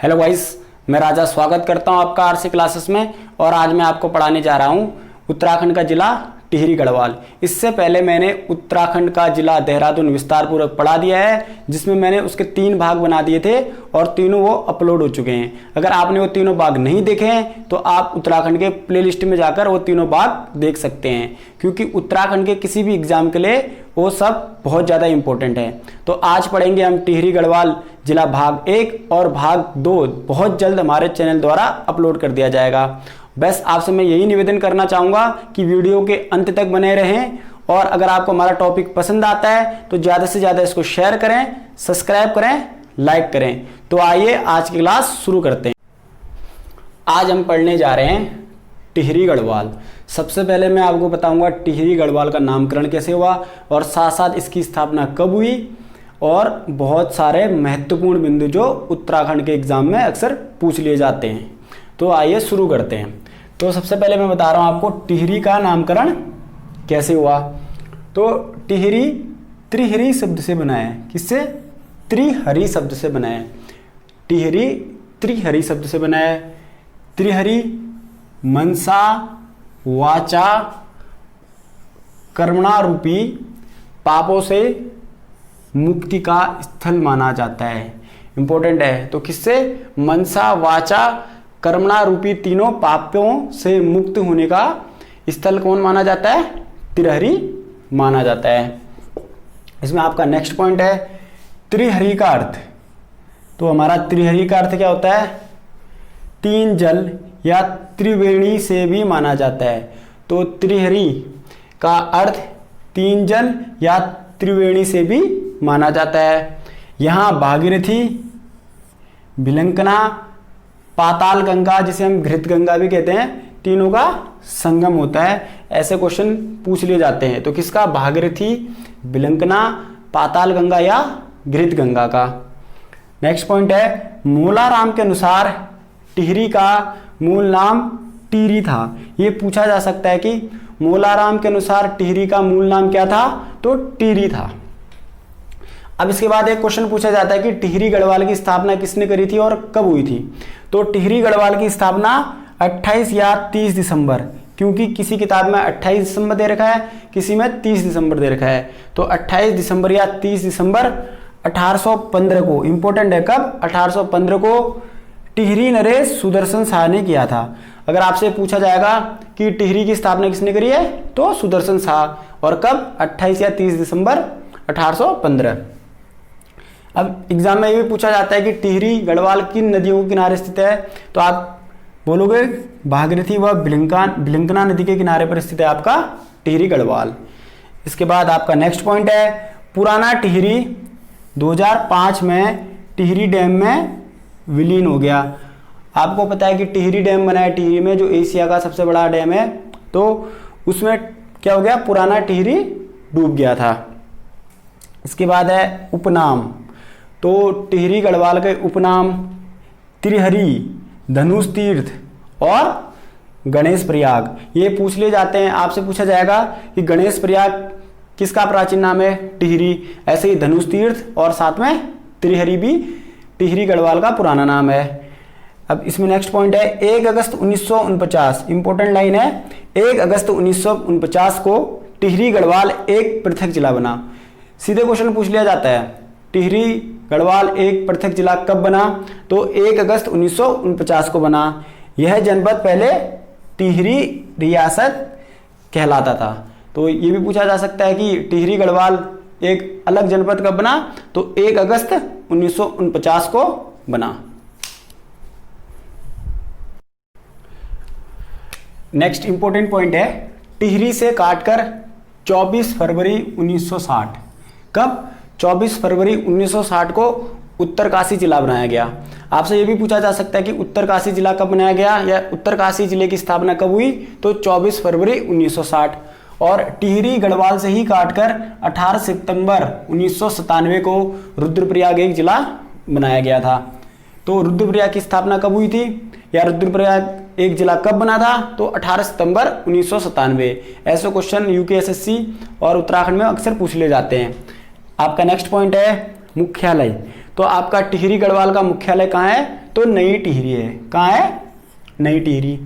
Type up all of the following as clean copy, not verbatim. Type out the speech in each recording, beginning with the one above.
Hello guys, मैं राजा स्वागत करता हूं आपका आरसी क्लासेस में। और आज मैं आपको पढ़ाने जा रहा हूं उत्तराखंड का जिला टिहरी गढ़वाल। इससे पहले मैंने उत्तराखंड का जिला देहरादून विस्तार पूर्वक पढ़ा दिया है, जिसमें मैंने उसके 3 भाग बना दिए थे और तीनों वो अपलोड हो चुके हैं। अगर आपने वो तीनों भाग नहीं देखे हैं तो आप उत्तराखंड के प्लेलिस्ट में जाकर वो तीनों भाग देख सकते हैं, क्योंकि उत्तराखंड के किसी भी एग्जाम के लिए वो सब बहुत ज़्यादा इंपॉर्टेंट है। तो आज पढ़ेंगे हम टिहरी गढ़वाल जिला भाग 1 और भाग 2 बहुत जल्द हमारे चैनल द्वारा अपलोड कर दिया जाएगा। बस आपसे मैं यही निवेदन करना चाहूँगा कि वीडियो के अंत तक बने रहें, और अगर आपको हमारा टॉपिक पसंद आता है तो ज़्यादा से ज़्यादा इसको शेयर करें, सब्सक्राइब करें, लाइक करें। तो आइए आज की क्लास शुरू करते हैं। आज हम पढ़ने जा रहे हैं टिहरी गढ़वाल। सबसे पहले मैं आपको बताऊंगा टिहरी गढ़वाल का नामकरण कैसे हुआ और साथ साथ इसकी स्थापना कब हुई, और बहुत सारे महत्वपूर्ण बिंदु जो उत्तराखंड के एग्जाम में अक्सर पूछ लिए जाते हैं। तो आइए शुरू करते हैं। तो सबसे पहले मैं बता रहा हूं आपको टिहरी का नामकरण कैसे हुआ। तो टिहरी त्रिहरी शब्द से बना है। किससे? त्रिहरी शब्द से बना है। टिहरी त्रिहरी शब्द से बना है। त्रिहरी मनसा वाचा कर्मणा रूपी पापों से मुक्ति का स्थल माना जाता है। इंपॉर्टेंट है। तो किससे? मनसा वाचा कर्मणा रूपी तीनों पापों से मुक्त होने का स्थल कौन माना जाता है? त्रिहरी माना जाता है। इसमें आपका नेक्स्ट पॉइंट है त्रिहरी का अर्थ। तो हमारा त्रिहरी का अर्थ क्या होता है? 3 जल या त्रिवेणी से भी माना जाता है। तो त्रिहरी का अर्थ 3 जल या त्रिवेणी से भी माना जाता है। यहाँ भागीरथी, भिलंकना, पाताल गंगा, जिसे हम घृत गंगा भी कहते हैं, तीनों का संगम होता है। ऐसे क्वेश्चन पूछ लिए जाते हैं। तो किसका? भागीरथी, भिलंकना, पाताल गंगा या घृत गंगा का। नेक्स्ट पॉइंट है मोलाराम के अनुसार टिहरी का मूल नाम टिहरी था। ये पूछा जा सकता है कि मोलाराम के अनुसार टिहरी का मूल नाम क्या था? तो टिहरी था। अब इसके बाद एक क्वेश्चन पूछा जाता है कि टिहरी गढ़वाल की स्थापना किसने करी थी और कब हुई थी? तो टिहरी गढ़वाल की स्थापना 28 या 30 दिसंबर, क्योंकि किसी किताब में 28 दिसंबर दे रखा है, किसी में 30 दिसंबर दे रखा है। तो 28 दिसंबर या 30 दिसंबर 1815 को, इंपॉर्टेंट है, कब? 1815 को टिहरी नरेश सुदर्शन शाह ने किया था। अगर आपसे पूछा जाएगा कि टिहरी की स्थापना किसने करी है, तो सुदर्शन शाह। और कब? 28 या 30 दिसंबर 1815। अब एग्जाम में ये भी पूछा जाता है कि टिहरी गढ़वाल किन नदियों के किनारे स्थित है? तो आप बोलोगे भागीरथी व भिलंकना नदी के किनारे पर स्थित है आपका टिहरी गढ़वाल। इसके बाद आपका नेक्स्ट पॉइंट है पुराना टिहरी 2005 में टिहरी डैम में विलीन हो गया। आपको पता है कि टिहरी डैम बना है टिहरी में, जो एशिया का सबसे बड़ा डैम है। तो उसमें क्या हो गया? पुराना टिहरी डूब गया था। इसके बाद है उपनाम। तो टिहरी गढ़वाल के उपनाम त्रिहरी, धनुष तीर्थ और गणेश प्रयाग, ये पूछ लिए जाते हैं। आपसे पूछा जाएगा कि गणेश प्रयाग किसका प्राचीन नाम है? टिहरी। ऐसे ही धनुष तीर्थ और साथ में त्रिहरी भी टिहरी गढ़वाल का पुराना नाम है। अब इसमें नेक्स्ट पॉइंट है 1 अगस्त 1949, इंपॉर्टेंट लाइन है। 1 अगस्त 1949 को टिहरी गढ़वाल एक पृथक जिला बना। सीधे क्वेश्चन पूछ लिया जाता है टिहरी गढ़वाल एक पृथक जिला कब बना? तो 1 अगस्त 1949 को बना। यह जनपद पहले टिहरी रियासत कहलाता था। तो ये भी पूछा जा सकता है कि टिहरी गढ़वाल एक अलग जनपद कब बना? तो 1 अगस्त 1949 को बना। नेक्स्ट इंपॉर्टेंट पॉइंट है टिहरी से काटकर 24 फरवरी 1960। कब? 24 फरवरी 1960 को उत्तरकाशी जिला बनाया गया। आपसे यह भी पूछा जा सकता है कि उत्तरकाशी जिला कब बनाया गया या उत्तरकाशी जिले की स्थापना कब हुई? तो 24 फरवरी 1960। और टिहरी गढ़वाल से ही काटकर 18 सितंबर 1997 को रुद्रप्रयाग एक जिला बनाया गया था। तो रुद्रप्रयाग की स्थापना कब हुई थी या रुद्रप्रयाग एक जिला कब बना था? तो 18 सितंबर 1997। ऐसे क्वेश्चन यूकेएसएससी और उत्तराखंड में अक्सर पूछ ले जाते हैं। आपका नेक्स्ट पॉइंट है मुख्यालय। तो आपका टिहरी गढ़वाल का मुख्यालय कहाँ है? तो नई टिहरी है। कहाँ है? नई टिहरी।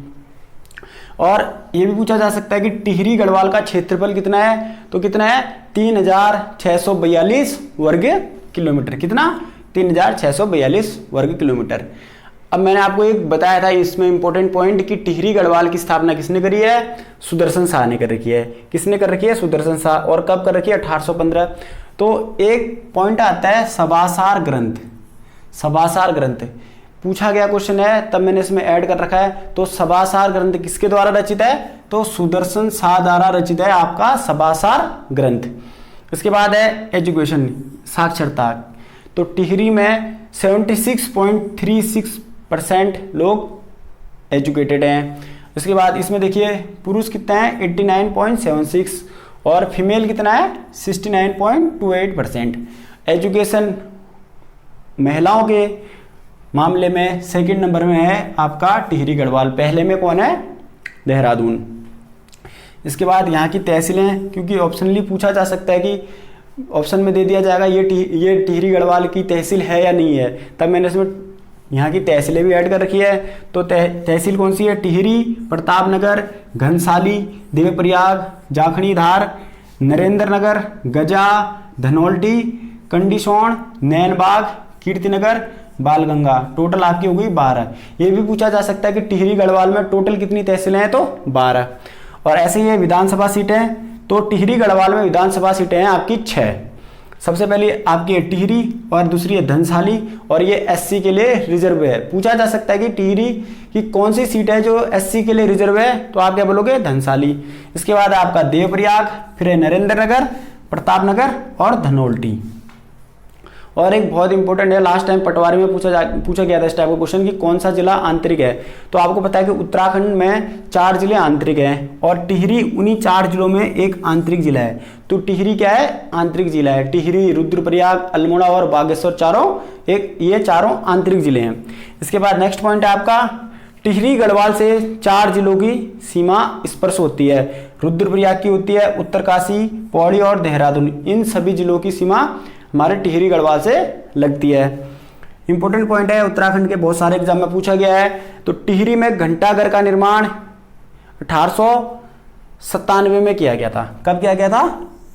और ये भी पूछा जा सकता है कि टिहरी गढ़वाल का क्षेत्रफल कितना है? तो कितना है? 3642 वर्ग किलोमीटर। कितना? 3642 वर्ग किलोमीटर। अब मैंने आपको एक बताया था इसमें इंपॉर्टेंट पॉइंट कि टिहरी गढ़वाल की स्थापना किसने करी है? सुदर्शन शाह ने कर रखी है। किसने कर रखी है? सुदर्शन शाह। और कब कर रखी है? 1815। तो एक पॉइंट आता है सभासार ग्रंथ। सभासार ग्रंथ पूछा गया क्वेश्चन है, तब मैंने इसमें ऐड कर रखा है। तो सभासार ग्रंथ किसके द्वारा रचित है? तो सुदर्शन शाह द्वारा रचित है आपका सभासार ग्रंथ। इसके बाद है एजुकेशन, साक्षरता। तो टिहरी में 76.36% लोग एजुकेटेड हैं। उसके बाद इसमें देखिए पुरुष कितना है? 89.76 और फीमेल कितना है? 69.28%। एजुकेशन महिलाओं के मामले में सेकंड नंबर में है आपका टिहरी गढ़वाल, पहले में कौन है? देहरादून। इसके बाद यहाँ की तहसीलें, क्योंकि ऑप्शनली पूछा जा सकता है कि ऑप्शन में दे दिया जाएगा ये टिहरी गढ़वाल की तहसील है या नहीं है, तब मैंने इसमें यहाँ की तहसीलें भी ऐड कर रखी है। तो तहसील कौन सी है? टिहरी, प्रतापनगर, घनसाली, देवप्रयाग, जाखणीधार, नरेंद्र नगर, गजा, धनौल्टी, कंडीसौण, नैनबाग, कीर्तिनगर, बालगंगा। टोटल आपकी हो गई 12। ये भी पूछा जा सकता है कि टिहरी गढ़वाल में टोटल कितनी तहसीलें हैं? तो 12। और ऐसे ही विधानसभा सीटें, तो टिहरी गढ़वाल में विधानसभा सीटें हैं आपकी 6। सबसे पहले आपकी है टिहरी और दूसरी है धनसाली, और ये एससी के लिए रिजर्व है। पूछा जा सकता है कि टिहरी की कौन सी सीट है जो एससी के लिए रिजर्व है? तो आप क्या बोलोगे? धनसाली। इसके बाद आपका देवप्रयाग, फिर है नरेंद्र नगर, प्रतापनगर और धनौल्टी। और एक बहुत इंपॉर्टेंट है, लास्ट टाइम पटवारी में पूछा गया था इस टाइप का क्वेश्चन कि कौन सा जिला आंतरिक है। तो आपको पता है कि उत्तराखंड में 4 जिले आंतरिक हैं और टिहरी उन्हीं 4 जिलों में एक आंतरिक जिला है। तो टिहरी क्या है? आंतरिक जिला है। टिहरी, रुद्रप्रयाग, अल्मोड़ा और बागेश्वर ये चारों आंतरिक जिले हैं। इसके बाद नेक्स्ट पॉइंट है आपका टिहरी गढ़वाल से 4 जिलों की सीमा स्पर्श होती है। रुद्रप्रयाग की होती है, उत्तरकाशी, पौड़ी और देहरादून। इन सभी जिलों की सीमा हमारे टिहरी गढ़वाल से लगती है। इंपॉर्टेंट पॉइंट है, उत्तराखंड के बहुत सारे एग्जाम में पूछा गया है। तो टिहरी में घंटाघर का निर्माण 1897 में किया गया था। कब किया गया था?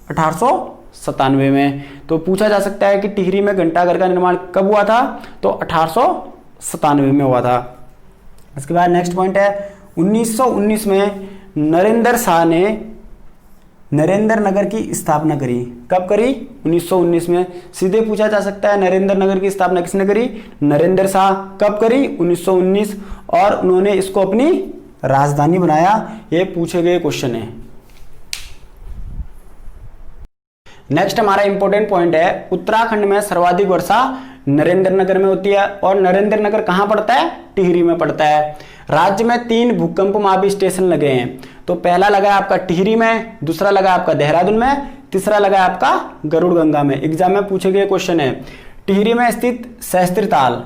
1897 में। तो पूछा जा सकता है कि टिहरी में घंटाघर का निर्माण कब हुआ था? तो 1897 में हुआ था। इसके बाद नेक्स्ट पॉइंट है 1919 में नरेंद्र शाह ने नरेंद्र नगर की स्थापना करी। कब करी? 1919 में। सीधे पूछा जा सकता है नरेंद्र नगर की स्थापना किसने करी? नरेंद्र शाह। कब करी? 1919। और उन्होंने इसको अपनी राजधानी बनाया। ये पूछे गए क्वेश्चन है। नेक्स्ट हमारा इंपॉर्टेंट पॉइंट है उत्तराखंड में सर्वाधिक वर्षा नरेंद्र नगर में होती है। और नरेंद्र नगर कहां पड़ता है? टिहरी में पड़ता है। राज्य में 3 भूकंपमापी स्टेशन लगे हैं। तो पहला लगा आपका टिहरी में, दूसरा लगा आपका देहरादून में, तीसरा लगा आपका गरुड़गंगा में। एग्जाम में पूछे गए क्वेश्चन है। टिहरी में स्थित सहस्त्रताल,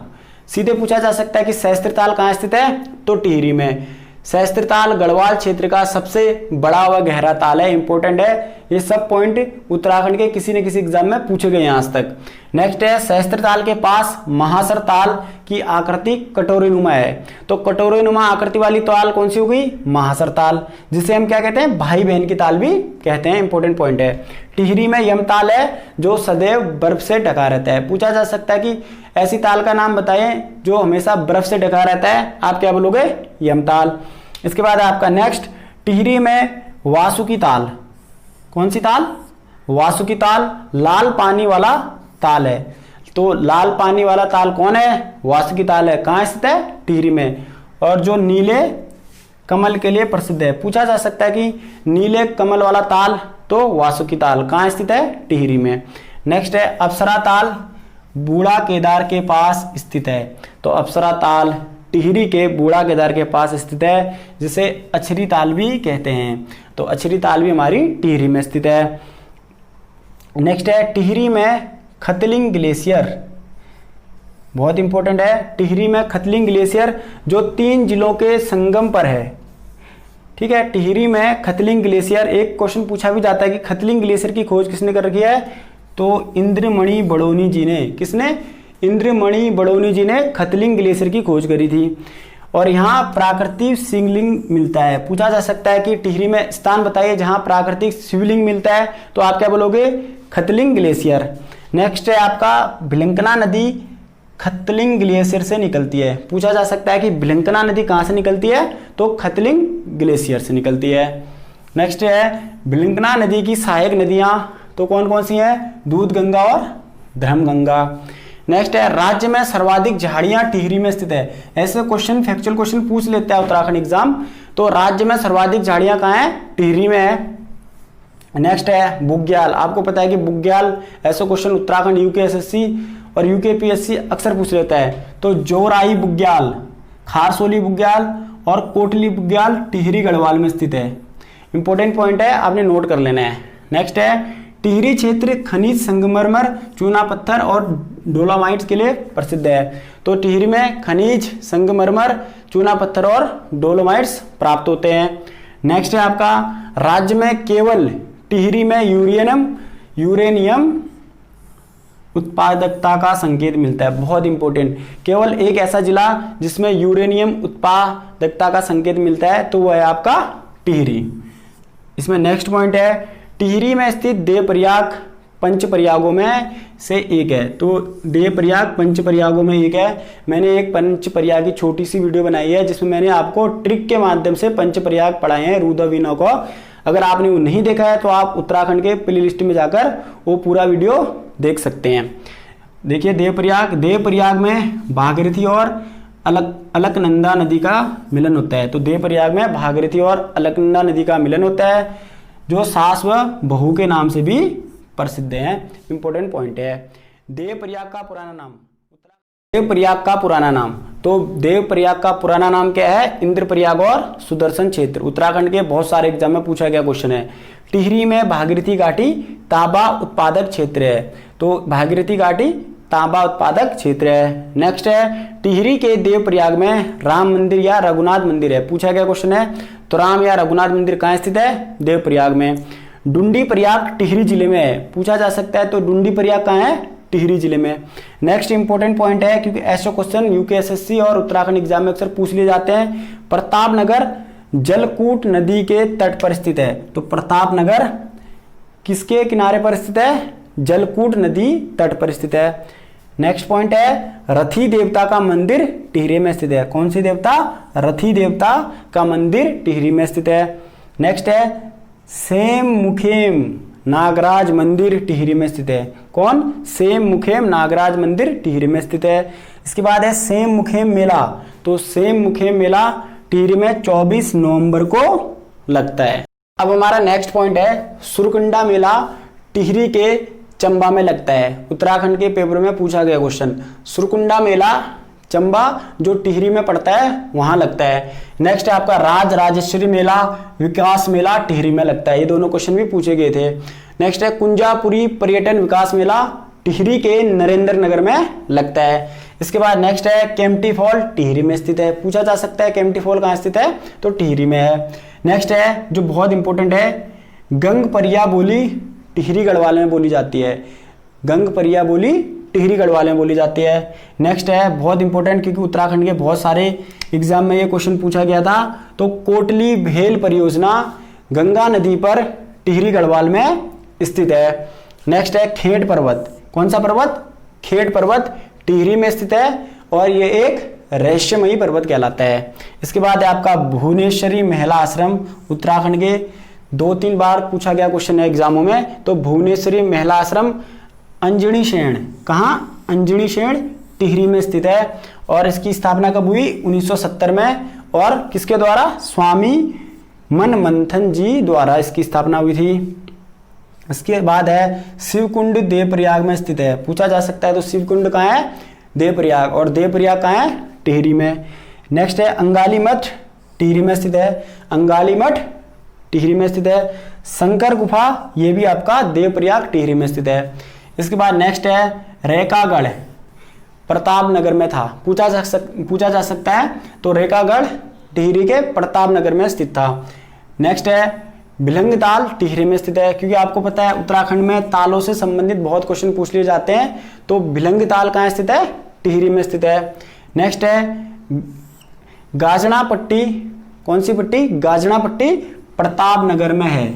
सीधे पूछा जा सकता है कि सहस्त्रताल कहाँ स्थित है? तो टिहरी में। सहस्त्रताल गढ़वाल क्षेत्र का सबसे बड़ा व गहरा ताल है। इंपॉर्टेंट है, ये सब पॉइंट उत्तराखंड के किसी न किसी एग्जाम में पूछे गए हैं आज तक। नेक्स्ट है सहस्त्रताल के पास महासर ताल की आकृति कटोरीनुमा है। तो कटोरीनुमा आकृति वाली ताल कौन सी हो गई? महासर ताल, जिसे हम क्या कहते हैं? भाई बहन की ताल भी कहते हैं। इंपॉर्टेंट पॉइंट है। टिहरी में यमताल है जो सदैव बर्फ से ढका रहता है। पूछा जा सकता है कि ऐसी ताल का नाम बताएं जो हमेशा बर्फ से ढका रहता है। आप क्या बोलोगे? यमताल। इसके बाद आपका नेक्स्ट टिहरी में वासुकी ताल। कौन सी ताल? वासुकी ताल लाल पानी वाला ताल है। तो लाल पानी वाला ताल कौन है? वासुकी ताल है। कहाँ स्थित है? टिहरी में। और जो नीले कमल के लिए प्रसिद्ध है। पूछा जा सकता है कि नीले कमल वाला ताल, तो वासुकी ताल कहाँ स्थित है? टिहरी में। नेक्स्ट है अप्सरा ताल बूढ़ा केदार के पास स्थित है। तो अप्सरा ताल टिहरी के बूढ़ा केदार के पास स्थित है, जिसे अछरी ताल भी कहते हैं। तो अछरी ताल भी हमारी टिहरी में स्थित है। नेक्स्ट है टिहरी में खतलिंग ग्लेशियर, बहुत इंपॉर्टेंट है। टिहरी में खतलिंग ग्लेशियर जो 3 जिलों के संगम पर है। ठीक है, टिहरी में खतलिंग ग्लेशियर। एक क्वेश्चन पूछा भी जाता है कि खतलिंग ग्लेशियर की खोज किसने कर रखी है? तो इंद्रमणि बड़ोनी जी ने। किसने? इंद्रमणि बडौनी जी ने खतलिंग ग्लेशियर की खोज करी थी। और यहाँ प्राकृतिक शिवलिंग मिलता है। पूछा जा सकता है कि टिहरी में स्थान बताइए जहाँ प्राकृतिक शिवलिंग मिलता है, तो आप क्या बोलोगे? खतलिंग ग्लेशियर। नेक्स्ट है आपका भिलंकना नदी खतलिंग ग्लेशियर से निकलती है। पूछा जा सकता है कि भिलंकना नदी कहाँ से निकलती है? तो खतलिंग ग्लेशियर से निकलती है। नेक्स्ट है भिलंकना नदी की सहायक नदियाँ तो कौन कौन सी हैं? दूधगंगा और धर्मगंगा। नेक्स्ट है राज्य में सर्वाधिक झाड़ियां टिहरी में स्थित है। ऐसे क्वेश्चन फैक्चुअल क्वेश्चन पूछ लेता है उत्तराखंड एग्जाम। तो राज्य में सर्वाधिक झाड़ियां कहाँ है? टिहरी में है। नेक्स्ट है बुग्याल। आपको पता है कि बुग्याल ऐसा क्वेश्चन उत्तराखंड यूकेएसएससी और यूकेपीएससी अक्सर पूछ लेता है। तो जोराई बुग्याल, खारसोली बुग्याल और कोटली बुग्याल टिहरी गढ़वाल में स्थित है। इंपॉर्टेंट पॉइंट है, आपने नोट कर लेना है। नेक्स्ट है टिहरी क्षेत्र खनिज संगमरमर, चूना पत्थर और डोलोमाइट्स के लिए प्रसिद्ध है। तो टिहरी में खनिज संगमरमर, चूना पत्थर और डोलोमाइट्स प्राप्त होते हैं। नेक्स्ट है आपका राज्य में केवल टिहरी में यूरेनियम उत्पादकता का संकेत मिलता है। बहुत इंपॉर्टेंट, केवल एक ऐसा जिला जिसमें यूरेनियम उत्पादकता का संकेत मिलता है तो वह है आपका टिहरी। इसमें नेक्स्ट पॉइंट है टिहरी में स्थित देवप्रयाग पंचप्रयागों में से एक है। तो देवप्रयाग पंचप्रयागों में एक है। मैंने एक पंचप्रयाग की छोटी सी वीडियो बनाई है जिसमें मैंने आपको ट्रिक के माध्यम से पंचप्रयाग पढ़ाए हैं रूदावीना को। अगर आपने वो नहीं देखा है तो आप उत्तराखंड के प्लेलिस्ट में जाकर वो पूरा वीडियो देख सकते हैं। देखिए देवप्रयाग में भागीरथी और अलकनंदा नदी का मिलन होता है। तो देवप्रयाग में भागीरथी और अलकनंदा नदी का मिलन होता है जो सास व बहू के नाम से भी प्रसिद्ध है। इंपॉर्टेंट पॉइंट है। देवप्रयाग का पुराना नाम, देवप्रयाग का पुराना नाम, तो देवप्रयाग का पुराना नाम क्या है? इंद्रप्रयाग और सुदर्शन क्षेत्र। उत्तराखंड के बहुत सारे एग्जाम में पूछा गया क्वेश्चन है। टिहरी में भागीरथी घाटी तांबा उत्पादक क्षेत्र है। तो भागीरथी घाटी तांबा उत्पादक क्षेत्र है। नेक्स्ट है टिहरी के देवप्रयाग में राम मंदिर या रघुनाथ मंदिर है। पूछा गया क्वेश्चन है। तो राम या रघुनाथ मंदिर कहाँ स्थित है? देवप्रयाग में। डुंडी प्रयाग टिहरी जिले में है। पूछा जा सकता है तो डुंडी प्रयाग कहाँ है? टिहरी जिले में। नेक्स्ट इंपॉर्टेंट पॉइंट है क्योंकि ऐसे क्वेश्चन यूकेएसएससी और उत्तराखंड एग्जाम में अक्सर पूछ लिए जाते हैं। प्रतापनगर जलकूट नदी के तट पर स्थित है। तो प्रतापनगर किसके किनारे पर स्थित है? जलकूट नदी तट पर स्थित है। नेक्स्ट पॉइंट है रथी देवता का मंदिर टिहरी में स्थित है। कौन सी देवता? रथी देवता का मंदिर टिहरी में स्थित है। नेक्स्ट है सेम मुखेम नागराज मंदिर टिहरी में स्थित है। कौन? सेम मुखेम नागराज मंदिर टिहरी में स्थित है। इसके बाद है सेम मुखेम मेला। तो सेम मुखेम मेला टिहरी में 24 नवंबर को लगता है। अब हमारा नेक्स्ट पॉइंट है सुरकुंडा मेला टिहरी के चंबा में लगता है। उत्तराखंड के पेपर में पूछा गया क्वेश्चन। सुरकुंडा मेला चंबा जो टिहरी में पड़ता है वहां लगता है। नेक्स्ट है आपका राजेश्वरी मेला विकास मेला टिहरी में लगता है। ये दोनों क्वेश्चन भी पूछे गए थे। नेक्स्ट है कुंजापुरी पर्यटन विकास मेला टिहरी के नरेंद्र नगर में लगता है। इसके बाद नेक्स्ट है केम्प्टी फॉल टिहरी में स्थित है। पूछा जा सकता है केम्प्टी फॉल कहाँ स्थित है? तो टिहरी में है। नेक्स्ट है जो बहुत इंपॉर्टेंट है गंगपरिया बोली टिहरी गढ़वाल में बोली जाती है। गंगपरिया बोली टिहरी गढ़वाल में बोली जाती है। नेक्स्ट है बहुत इंपॉर्टेंट क्योंकि उत्तराखंड के बहुत सारे एग्जाम में ये क्वेश्चन पूछा गया था। तो कोटली भेल परियोजना गंगा नदी पर टिहरी गढ़वाल में स्थित है। नेक्स्ट है खेड़ पर्वत। कौन सा पर्वत? खेड़ पर्वत टिहरी में स्थित है और ये एक रहस्यमयी पर्वत कहलाता है। इसके बाद है आपका भुवनेश्वरी महिला आश्रम। उत्तराखंड के 2-3 बार पूछा गया क्वेश्चन है एग्जामों में। तो भुवनेश्वरी महिला आश्रम अंजनी शेण, कहाँ? अंजनी शेण टिहरी में स्थित है। और इसकी स्थापना कब हुई? 1970 में। और किसके द्वारा? स्वामी मनमंथन जी द्वारा इसकी स्थापना हुई थी। इसके बाद है शिवकुंड देवप्रयाग में स्थित है। पूछा जा सकता है तो शिवकुंड कहाँ है? देवप्रयाग। और देवप्रयाग कहाँ है? टिहरी में। नेक्स्ट है अंगाली मठ टिहरी में स्थित है। अंगाली मठ टिहरी में स्थित है। शंकर गुफा ये भी आपका देवप्रयाग टिहरी में स्थित है। इसके बाद नेक्स्ट है रेकागढ़ प्रतापनगर में था। पूछा जा सकता है तो रेकागढ़ टिहरी के प्रतापनगर में स्थित था। नेक्स्ट है भिलंग ताल टिहरी में स्थित है, क्योंकि आपको पता है उत्तराखंड में तालों से संबंधित बहुत क्वेश्चन पूछ लिए जाते हैं। तो भिलंग ताल कहाँ स्थित है? टिहरी में स्थित है। नेक्स्ट है गाजना पट्टी, कौन सी पट्टी? गाजना पट्टी प्रतापनगर में है।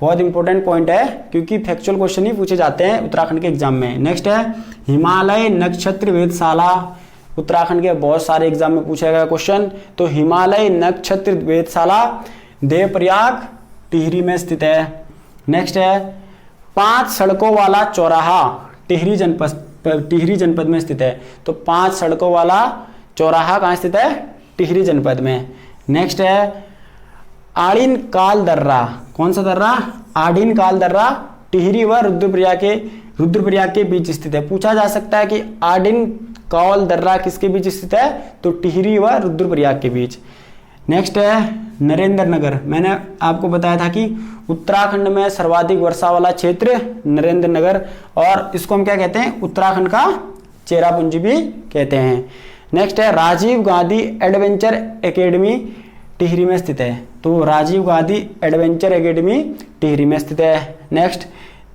बहुत इंपॉर्टेंट पॉइंट है, क्योंकि फैक्चुअल क्वेश्चन ही पूछे जाते हैं उत्तराखंड के एग्जाम में। नेक्स्ट है हिमालय नक्षत्र वेधशाला, उत्तराखंड के बहुत सारे एग्जाम में पूछा गया क्वेश्चन। तो हिमालय नक्षत्र वेधशाला देवप्रयाग टिहरी में स्थित है। नेक्स्ट है 5 सड़कों वाला चौराहा टिहरी जनपद में स्थित है। तो 5 सड़कों वाला चौराहा कहाँ स्थित है? टिहरी जनपद में। नेक्स्ट है आड़ीन काल दर्रा, कौन सा दर्रा? आड़ीन काल दर्रा टिहरी व रुद्रप्रयाग के बीच स्थित है। पूछा जा सकता है कि आड़ीन काल दर्रा किसके बीच स्थित है? तो टिहरी व रुद्रप्रयाग के बीच। नेक्स्ट है नरेंद्र नगर, मैंने आपको बताया था कि उत्तराखंड में सर्वाधिक वर्षा वाला क्षेत्र नरेंद्र नगर, और इसको हम क्या कहते हैं? उत्तराखंड का चेरापूंजी भी कहते हैं। नेक्स्ट है राजीव गांधी एडवेंचर एकेडमी टिहरी में स्थित है। तो राजीव गांधी एडवेंचर एकेडमी टिहरी में स्थित है। नेक्स्ट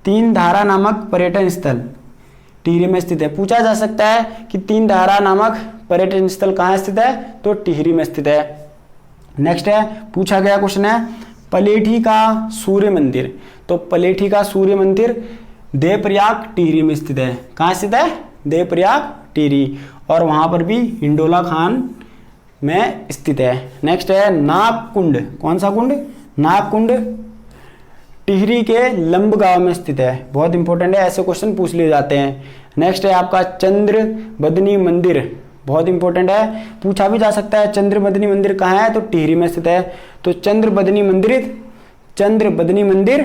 3 धारा नामक पर्यटन स्थल टिहरी में स्थित है। पूछा जा सकता है कि 3 धारा नामक पर्यटन स्थल कहाँ स्थित है? तो टिहरी में स्थित है। नेक्स्ट है पूछा गया क्वेश्चन है पलेठी का सूर्य मंदिर, तो पलेठी का सूर्य मंदिर देवप्रयाग टिहरी में स्थित है। कहाँ स्थित है? देवप्रयाग टिहरी, और वहां पर भी हिंडोला खान में स्थित है। नेक्स्ट है नागकुंड, कौन सा कुंड? नागकुंड टिहरी के लंबगांव में स्थित है। बहुत इंपॉर्टेंट है, ऐसे क्वेश्चन पूछ लिए जाते हैं। नेक्स्ट है आपका चंद्र बदनी मंदिर, बहुत इंपॉर्टेंट है, पूछा भी जा सकता है चंद्र बदनी मंदिर कहाँ है? तो टिहरी में स्थित है। तो चंद्र बदनी मंदिर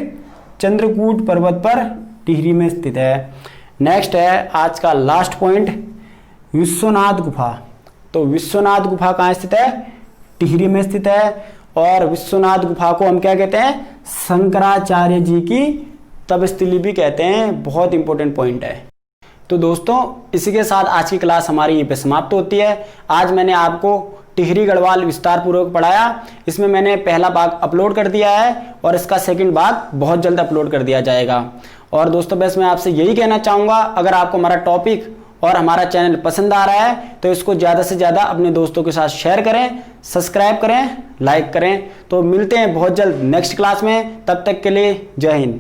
चंद्रकूट पर्वत पर टिहरी में स्थित है। नेक्स्ट है आज का लास्ट पॉइंट विश्वनाथ गुफा, तो विश्वनाथ गुफा कहाँ स्थित है? टिहरी में स्थित है। और विश्वनाथ गुफा को हम क्या कहते हैं? शंकराचार्य जी की तपस्थली भी कहते हैं। बहुत इंपॉर्टेंट पॉइंट है। तो दोस्तों इसी के साथ आज की क्लास हमारी यहीं पे समाप्त होती है। आज मैंने आपको टिहरी गढ़वाल विस्तार पूर्वक पढ़ाया। इसमें मैंने पहला भाग अपलोड कर दिया है और इसका सेकंड भाग बहुत जल्द अपलोड कर दिया जाएगा। और दोस्तों बस मैं आपसे यही कहना चाहूँगा, अगर आपको हमारा टॉपिक और हमारा चैनल पसंद आ रहा है तो इसको ज़्यादा से ज़्यादा अपने दोस्तों के साथ शेयर करें, सब्सक्राइब करें, लाइक करें। तो मिलते हैं बहुत जल्द नेक्स्ट क्लास में, तब तक के लिए जय हिंद।